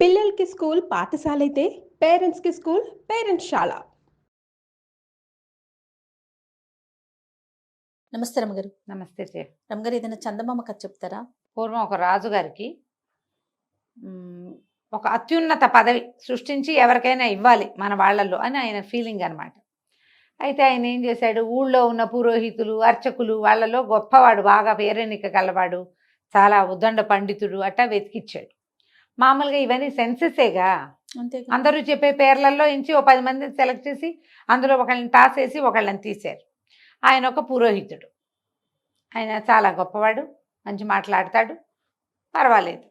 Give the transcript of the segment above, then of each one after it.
పిల్లలకి స్కూల్ పాఠశాలైతే పేరెంట్స్‌కి స్కూల్ పేరెంట్స్‌శాల. నమస్తే రమ్మగారు. నమస్తే చే రమ్మగారు, ఏదైనా చందమామ కథ చెప్తారా? పూర్వం ఒక రాజుగారికి ఒక అత్యున్నత పదవి సృష్టించి ఎవరికైనా ఇవ్వాలి మన వాళ్ళల్లో అని ఆయన ఫీలింగ్ అనమాట. అయితే ఆయన ఏం చేశాడు, ఊళ్ళో ఉన్న పురోహితులు అర్చకులు వాళ్ళలో గొప్పవాడు, బాగా పేరెన్నిక గలవాడు, చాలా ఉద్దండ పండితుడు అట్టా వెతికిచ్చాడు. మామూలుగా ఇవన్నీ సెన్సెసేగా, అంతే. అందరూ చెప్పే పేర్లలో ఇంచి ఓ 10 మందిని సెలెక్ట్ చేసి అందులో ఒకళ్ళని తాసేసి ఒకళ్ళని తీశారు. ఆయన ఒక పురోహితుడు, ఆయన చాలా గొప్పవాడు, మంచి మాట్లాడతాడు, పర్వాలేదు.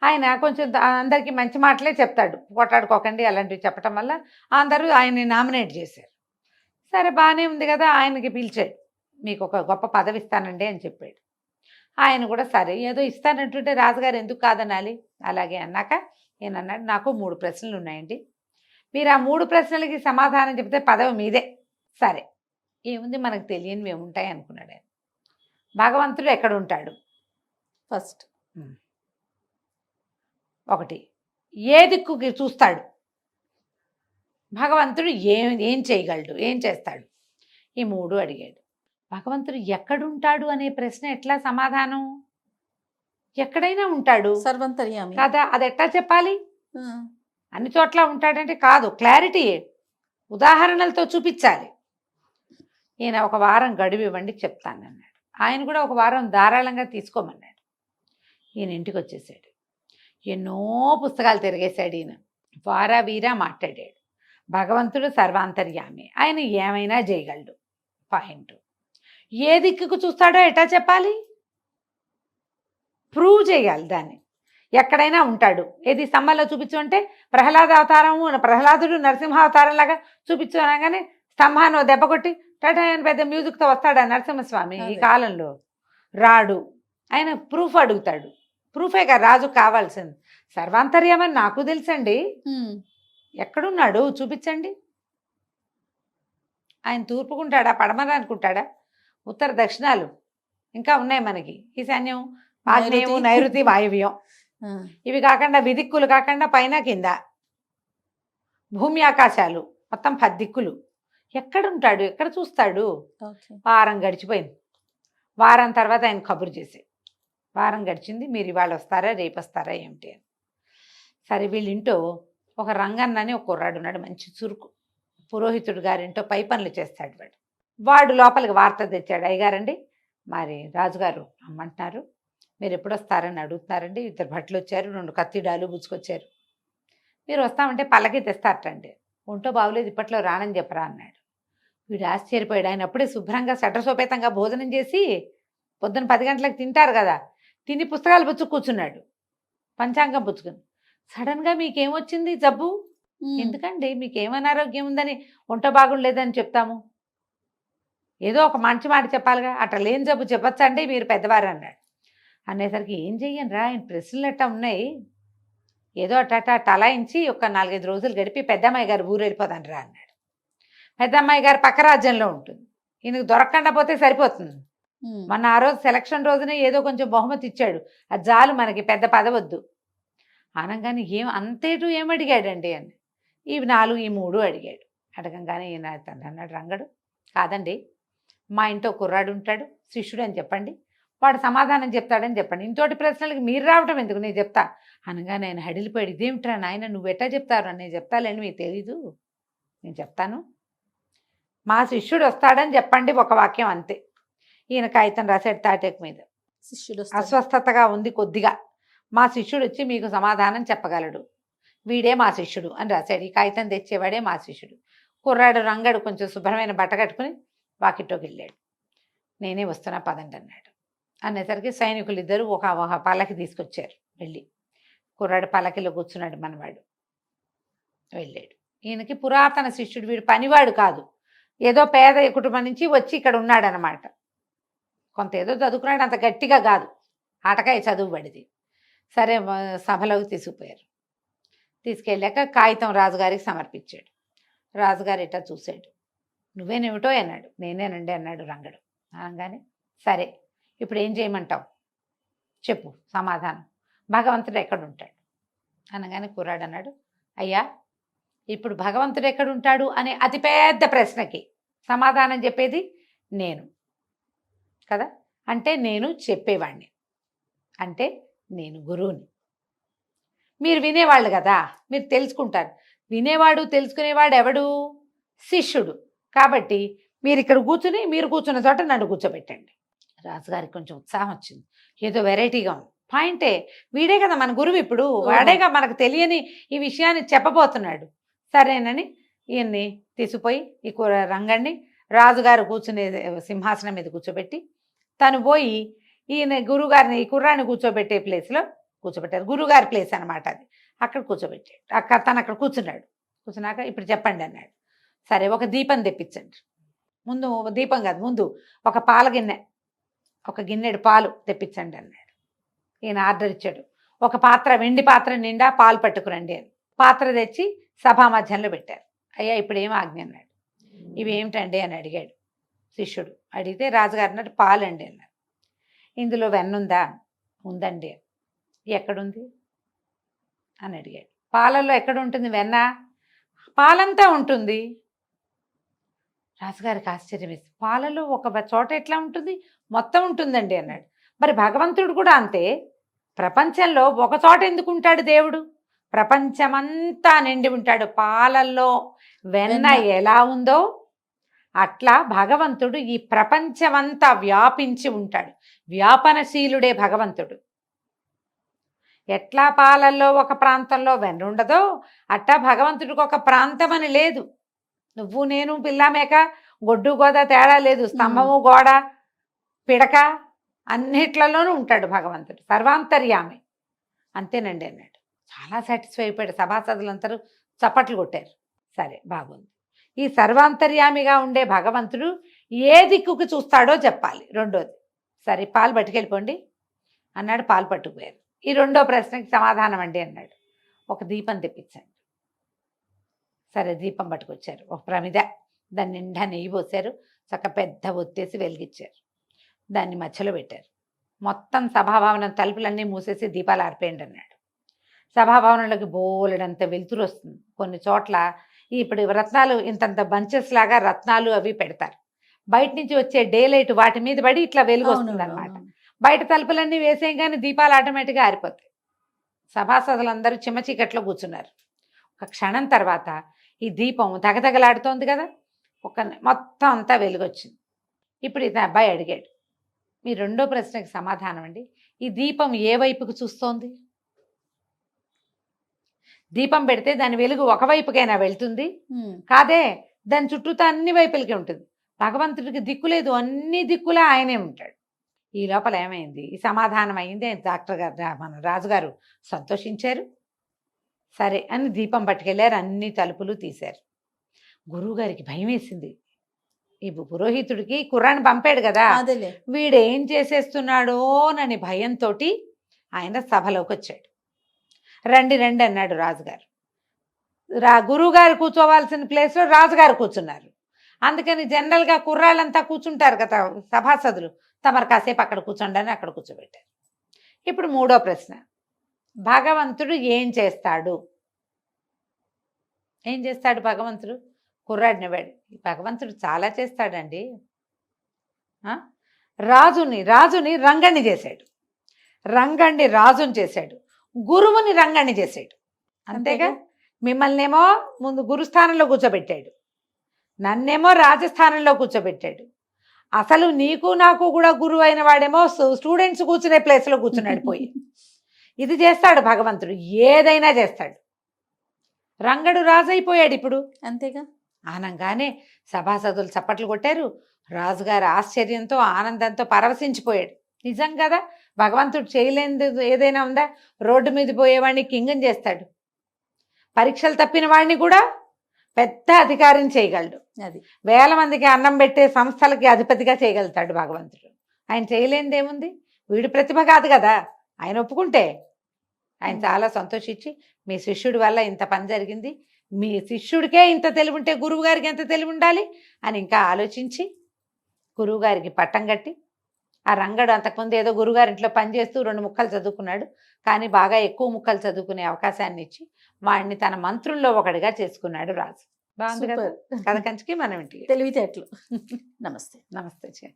ఆయన కొంచెం అందరికీ మంచి మాటలే చెప్తాడు, కొట్లాడుకోకండి అలాంటివి చెప్పటం వల్ల అందరూ ఆయన్ని నామినేట్ చేశారు. సరే బాగానే ఉంది కదా, ఆయనకి పిలిచాడు, మీకు ఒక గొప్ప పదవి ఇస్తానండి అని చెప్పాడు. ఆయన కూడా సరే ఏదో ఇస్తానంటుంటే రాజుగారు ఎందుకు కాదనాలి, అలాగే అన్నాక నేనన్నాడు, నాకు 3 ప్రశ్నలు ఉన్నాయండి, మీరు ఆ 3 ప్రశ్నలకి సమాధానం చెప్తే పదవి మీదే. సరే ఏముంది, మనకు తెలియనివి ఏముంటాయి అనుకున్నాడు ఆయన. భగవంతుడు ఎక్కడ ఉంటాడు ఫస్ట్. ఒకటి, ఏ దిక్కుకి చూస్తాడు భగవంతుడు, ఏం చేయగలడు, ఏం చేస్తాడు, ఈ 3 అడిగాడు. భగవంతుడు ఎక్కడుంటాడు అనే ప్రశ్న ఎట్లా సమాధానం, ఎక్కడైనా ఉంటాడు సర్వంతర్యామి కదా, అది ఎట్లా చెప్పాలి, అన్ని చోట్ల ఉంటాడంటే కాదు, క్లారిటీ ఉదాహరణలతో చూపించాలి. ఈయన ఒక వారం గడువు ఇవ్వండి చెప్తానన్నాడు. ఆయన కూడా ఒక వారం ధారాళంగా తీసుకోమన్నాడు. ఈయన ఇంటికి వచ్చేసాడు, ఎన్నో పుస్తకాలు తిరిగేశాడు ఈయన, వారా వీరా మాట్లాడాడు. భగవంతుడు సర్వాంతర్యామి, ఆయన ఏమైనా చేయగలడు. పాయింట్, ఏ దిక్కుకు చూస్తాడో ఎటా చెప్పాలి, ప్రూవ్ చేయాలి దాన్ని. ఎక్కడైనా ఉంటాడు, ఏది స్తంభంలో చూపించు అంటే ప్రహ్లాద అవతారము, ప్రహ్లాదుడు నరసింహావతారం లాగా చూపించు అనగానే స్తంభాన్ని దెబ్బ కొట్టి టటా అని పెద్ద మ్యూజిక్తో వస్తాడా నరసింహస్వామి? ఈ కాలంలో రాడు. ఆయన ప్రూఫ్ అడుగుతాడు, ప్రూఫేగా రాజు కావాల్సింది. సర్వాంతర్యమని నాకు తెలుసండి, ఎక్కడున్నాడు చూపించండి. ఆయన తూర్పుకుంటాడా, పడమర అనుకుంటాడా, ఉత్తర దక్షిణాలు ఇంకా ఉన్నాయి మనకి, ఈశాన్యం ఆగ్నేయము నైరుతి వాయువ్యం, ఇవి కాకుండా విదిక్కులు కాకుండా పైన కింద భూమి ఆకాశాలు మొత్తం 10 దిక్కులు. ఎక్కడుంటాడు, ఎక్కడ చూస్తాడు? వారం గడిచిపోయింది. వారం తర్వాత ఆయన కబురు చేసి, వారం గడిచింది, మీరు ఇవాళ వస్తారా రేపు వస్తారా ఏమిటి అని. సరే వీళ్ళింటో ఒక రంగన్న అని ఒక కుర్రాడు ఉన్నాడు, మంచి చురుకు, పురోహితుడు గారింటో పై పనులు చేస్తాడు. వాడు లోపలికి వార్త తెచ్చాడు, అయ్యగారండి మరి రాజుగారు రమ్మంటున్నారు, మీరు ఎప్పుడు వస్తారని అడుగుతున్నారండి, 2 భట్లు వచ్చారు, 2 కత్తిడాలు పుచ్చుకొచ్చారు, మీరు వస్తామంటే పల్లకి తెస్తారటండి, ఒంటో బాగులేదు ఇప్పట్లో రానని చెప్పరా అన్నాడు. వీడు ఆశ్చర్యపోయాడు. ఆయన అప్పుడే శుభ్రంగా సటసోపేతంగా భోజనం చేసి పొద్దున 10 గంటలకు తింటారు కదా, తిని పుస్తకాలు పుచ్చుకు కూర్చున్నాడు, పంచాంగం పుచ్చుకుని. సడన్గా మీకేమొచ్చింది జబ్బు, ఎందుకండి మీకేమైనా ఆరోగ్యం ఉందని ఒంట బాగుండలేదని చెప్తాము, ఏదో ఒక మంచి మాట చెప్పాలిగా, అట్లా లేని జబ్బు చెప్పచ్చండి మీరు పెద్దవారు అన్నాడు. అనేసరికి ఏం చెయ్యను రా, ఆయన ప్రశ్నలు అట్టా ఉన్నాయి, ఏదో అట్టా తలాయించి ఒక 4-5 రోజులు గడిపి పెద్దమ్మాయి గారు ఊరు వెళ్ళిపోతాను రా అన్నాడు. పెద్దమ్మాయి గారు పక్క రాజ్యంలో ఉంటుంది, ఈయనకు దొరకకుండా పోతే సరిపోతుంది. మొన్న ఆ రోజు సెలక్షన్ రోజునే ఏదో కొంచెం బహుమతి ఇచ్చాడు, అది చాలు మనకి, పెద్ద పదవద్దు అనగానే అంతేటు ఏమడిగాడండి అని. ఈ 4 ఈ 3 అడిగాడు. అడగంగానే ఈయన అన్నాడు, రంగడు కాదండి, మా ఇంట్లో కుర్రాడు ఉంటాడు శిష్యుడు అని చెప్పండి, వాడు సమాధానం చెప్తాడని చెప్పండి, ఇంతోటి ప్రశ్నలకి మీరు రావటం ఎందుకు, నేను చెప్తా అనగా నేను హడిలిపోయాడు. ఇదేమిట్రా నాయన నువ్వు ఎట్టా చెప్తారు, నేను చెప్తాలేండి, మీకు తెలీదు, నేను చెప్తాను, మా శిష్యుడు వస్తాడని చెప్పండి, ఒక వాక్యం అంతే. ఈయన కాగితం రాశాడు తాటేకు మీద, శిష్యుడు అస్వస్థతగా ఉంది కొద్దిగా, మా శిష్యుడు వచ్చి మీకు సమాధానం చెప్పగలడు, వీడే మా శిష్యుడు అని రాశాడు. ఈ కాగితం తెచ్చేవాడే మా శిష్యుడు. కుర్రాడు రంగడు కొంచెం శుభ్రమైన బట్ట కట్టుకుని వాకిట్లోకి వెళ్ళాడు. నేనే వస్తున్నా పదండి అన్నాడు. అనేసరికి సైనికులు ఇద్దరు ఒక పల్లకి తీసుకొచ్చారు. వెళ్ళి కుర్రాడు పల్లకిలో కూర్చున్నాడు మనవాడు. వెళ్ళాడు. ఈయనకి పురాతన శిష్యుడు, వీడు పనివాడు కాదు, ఏదో పేద కుటుంబం నుంచి వచ్చి ఇక్కడ ఉన్నాడనమాట. కొంత ఏదో చదువుకున్నాడు, అంత గట్టిగా కాదు, ఆటకాయ చదువు పడిది. సరే సభలోకి తీసుకుపోయారు. తీసుకెళ్ళాక కాగితం రాజుగారికి సమర్పించాడు. రాజుగారు ఇట్లా చూశాడు, నువ్వేనేమిటో అన్నాడు. నేనేనండి అన్నాడు రంగడు. అనగానే సరే ఇప్పుడు ఏం చేయమంటావు చెప్పు సమాధానం, భగవంతుడు ఎక్కడుంటాడు? అనగానే కుర్రాడు అన్నాడు, అయ్యా ఇప్పుడు భగవంతుడు ఎక్కడుంటాడు అనే అతిపెద్ద ప్రశ్నకి సమాధానం చెప్పేది నేను కదా. అంటే నేను చెప్పేవాడిని, అంటే నేను గురువుని. మీరు వినేవాళ్ళు కదా, మీరు తెలుసుకుంటారు. వినేవాడు తెలుసుకునేవాడు ఎవడు? శిష్యుడు. కాబట్టి మీరు ఇక్కడ కూర్చుని, మీరు కూర్చున్న చోట నన్ను కూర్చోబెట్టండి. రాజుగారికి కొంచెం ఉత్సాహం వచ్చింది, ఏదో వెరైటీగా ఉంది. పాయింటే, వీడే కదా మన గురువు, ఇప్పుడు వాడేగా మనకు తెలియని ఈ విషయాన్ని చెప్పబోతున్నాడు. సరేనని ఈయన్ని తీసుకుపోయి ఈ రంగండి రాజుగారు కూర్చునే సింహాసనం మీద కూర్చోబెట్టి, తను పోయి ఈయన గురువుగారిని, ఈ కుర్రాన్ని కూర్చోబెట్టే ప్లేస్లో కూర్చోబెట్టారు. గురువుగారి ప్లేస్ అనమాట అది. అక్కడ కూర్చోబెట్టాడు. తను అక్కడ కూర్చున్నాడు. కూర్చున్నాక ఇప్పుడు చెప్పండి అన్నాడు. సరే, ఒక దీపం తెప్పించండి. ముందు దీపం కాదు, ముందు ఒక పాల గిన్నె, ఒక గిన్నెడు పాలు తెప్పించండి అన్నాడు. ఈయన ఆర్డర్ ఇచ్చాడు. ఒక పాత్ర, వెండి పాత్ర నిండా పాలు పట్టుకురండి అని. పాత్ర తెచ్చి సభా మధ్యంలో పెట్టారు. అయ్యా ఇప్పుడు ఏం ఆజ్ఞ అన్నాడు. ఇవి ఏమిటండి అని అడిగాడు శిష్యుడు. అడిగితే రాజుగారు అన్నాడు, పాలండి అన్నారు. ఇందులో వెన్నుందా? ఉందండి. ఎక్కడుంది అని అడిగాడు. పాలల్లో ఎక్కడ ఉంటుంది వెన్న? పాలంతా ఉంటుంది. రాజుగారికి ఆశ్చర్యం వేసి, పాలలో ఒక చోట ఎట్లా ఉంటుంది? మొత్తం ఉంటుందండి అన్నాడు. మరి భగవంతుడు కూడా అంతే. ప్రపంచంలో ఒక చోట ఎందుకు ఉంటాడు దేవుడు? ప్రపంచమంతా నిండి ఉంటాడు. పాలల్లో వెన్న ఎలా ఉందో అట్లా భగవంతుడు ఈ ప్రపంచమంతా వ్యాపించి ఉంటాడు. వ్యాపనశీలుడే భగవంతుడు. ఎట్లా పాలల్లో ఒక ప్రాంతంలో వెన్న ఉండదో అట్టా భగవంతుడికి ఒక ప్రాంతం అని లేదు. నువ్వు నేను పిల్లమేక గొడ్డు గోద తేడా లేదు. స్తంభము గోడ పిడక అన్నిట్లలోనూ ఉంటాడు భగవంతుడు. సర్వాంతర్యామి. అంతేనండి అన్నాడు. చాలా సాటిస్ఫై అయిపోయాడు. సభాసదులందరూ చప్పట్లు కొట్టారు. సరే, బాగుంది. ఈ సర్వాంతర్యామిగా ఉండే భగవంతుడు ఏ దిక్కుకు చూస్తాడో చెప్పాలి. రెండోది, సరే పాలు పట్టుకెళ్ళిపోండి అన్నాడు. పాలు పట్టుకుపోయారు. ఈ రెండో ప్రశ్నకి సమాధానం అండి అన్నాడు. ఒక దీపం తెప్పించండి. సరే, దీపం పట్టుకొచ్చారు. ఒక ప్రమిద, దాని నిండా నెయ్యి పోసారు. చక్క పెద్ద ఒత్తేసి వెలిగించారు. దాన్ని మధ్యలో పెట్టారు. మొత్తం సభాభవనం తలుపులన్నీ మూసేసి దీపాలు ఆర్పేయండి అన్నాడు. సభాభవనంలోకి బోలెడంత వెలుతురు వస్తుంది. కొన్ని చోట్ల ఇప్పుడు రత్నాలు ఇంతంత బంచెస్ లాగా రత్నాలు అవి పెడతారు. బయట నుంచి వచ్చే డే లైట్ వాటి మీద పడి ఇట్లా వెలుగు వస్తుంది అనమాట. బయట తలుపులన్నీ వేసేయగానే దీపాలు ఆటోమేటిక్గా ఆరిపోతాయి. సభాసదులందరూ చిమ్మ చీకట్లో కూర్చున్నారు. ఒక క్షణం తర్వాత ఈ దీపం తగతగలాడుతోంది కదా, మొత్తం అంతా వెలుగొచ్చింది. ఇప్పుడు ఇతను అబ్బాయి అడిగాడు, మీ రెండో ప్రశ్నకి సమాధానం అండి. ఈ దీపం ఏ వైపుకు చూస్తోంది? దీపం పెడితే దాని వెలుగు ఒకవైపుకైనా వెళ్తుంది కాదే, దాని చుట్టూతో అన్ని వైపులకి ఉంటుంది. భగవంతుడికి దిక్కు లేదు, అన్ని దిక్కులా ఆయనే ఉంటాడు. ఈ లోపల ఏమైంది? ఈ సమాధానం అయింది. డాక్టర్ గారు, మన రాజుగారు సంతోషించారు. సరే అని దీపం పట్టుకెళ్ళారు. అన్ని తలుపులు తీశారు. గురువుగారికి భయం వేసింది. ఈ పురోహితుడికి కుర్రాన్ని పంపాడు కదా, వీడేం చేసేస్తున్నాడోనని భయంతో ఆయన సభలోకి వచ్చాడు. రండి రండి అన్నాడు రాజుగారు. గురువుగారు కూర్చోవాల్సిన ప్లేస్లో రాజుగారు కూర్చున్నారు. అందుకని జనరల్గా కుర్రాళ్ళంతా కూర్చుంటారు కదా సభాసదులు, తమరు కాసేపు అక్కడ కూర్చోండి అని అక్కడ కూర్చోబెట్టారు. ఇప్పుడు మూడో ప్రశ్న, భగవంతుడు ఏం చేస్తాడు? ఏం చేస్తాడు భగవంతుడు? కుర్రాడిని వాడు. భగవంతుడు చాలా చేస్తాడండి. రాజుని రంగణ్ణి చేశాడు, రంగణ్ణి రాజుని చేశాడు, గురువుని రంగణ్ణి చేశాడు. అంతేగా? మిమ్మల్నేమో ముందు గురుస్థానంలో కూర్చోబెట్టాడు, నన్నేమో రాజస్థానంలో కూర్చోబెట్టాడు. అసలు నీకు నాకు కూడా గురువు అయిన వాడేమో స్టూడెంట్స్ కూర్చునే ప్లేస్లో కూర్చున్నాడు పోయి. ఇది చేస్తాడు భగవంతుడు, ఏదైనా చేస్తాడు. రంగడు రాజు అయిపోయాడు ఇప్పుడు. అంతేగా? ఆనంగానే సభాసదులు చప్పట్లు కొట్టారు. రాజుగారు ఆశ్చర్యంతో ఆనందంతో పరవశించిపోయాడు. నిజం కదా, భగవంతుడు చేయలేనిది ఏదైనా ఉందా? రోడ్డు మీద పోయేవాడిని కింగం చేస్తాడు, పరీక్షలు తప్పిన వాడిని కూడా పెద్ద అధికారిని చేయగలడు, అది వేల మందికి అన్నం పెట్టే సంస్థలకి అధిపతిగా చేయగలుగుతాడు భగవంతుడు. ఆయన చేయలేనిది ఏముంది? వీడి ప్రతిభ కాదు కదా, ఆయన ఒప్పుకుంటే. ఆయన చాలా సంతోషించి, మీ శిష్యుడి వల్ల ఇంత పని జరిగింది, మీ శిష్యుడికే ఇంత తెలివి ఉంటే గురువు గారికి ఎంత తెలివి ఉండాలి అని ఇంకా ఆలోచించి గురువుగారికి పట్టం కట్టి ఆ రంగడు అంతకుముందు ఏదో గురుగారింట్లో పనిచేస్తూ 2 ముక్కలు చదువుకున్నాడు. కానీ బాగా ఎక్కువ ముక్కలు చదువుకునే అవకాశాన్ని ఇచ్చి వాడిని తన మంత్రుల్లో ఒకడిగా చేసుకున్నాడు రాజు. బాగుంది కదా. సూపర్. కథ కంచికి మనం ఇంటికి. తెలివితేటలు. నమస్తే. నమస్తే.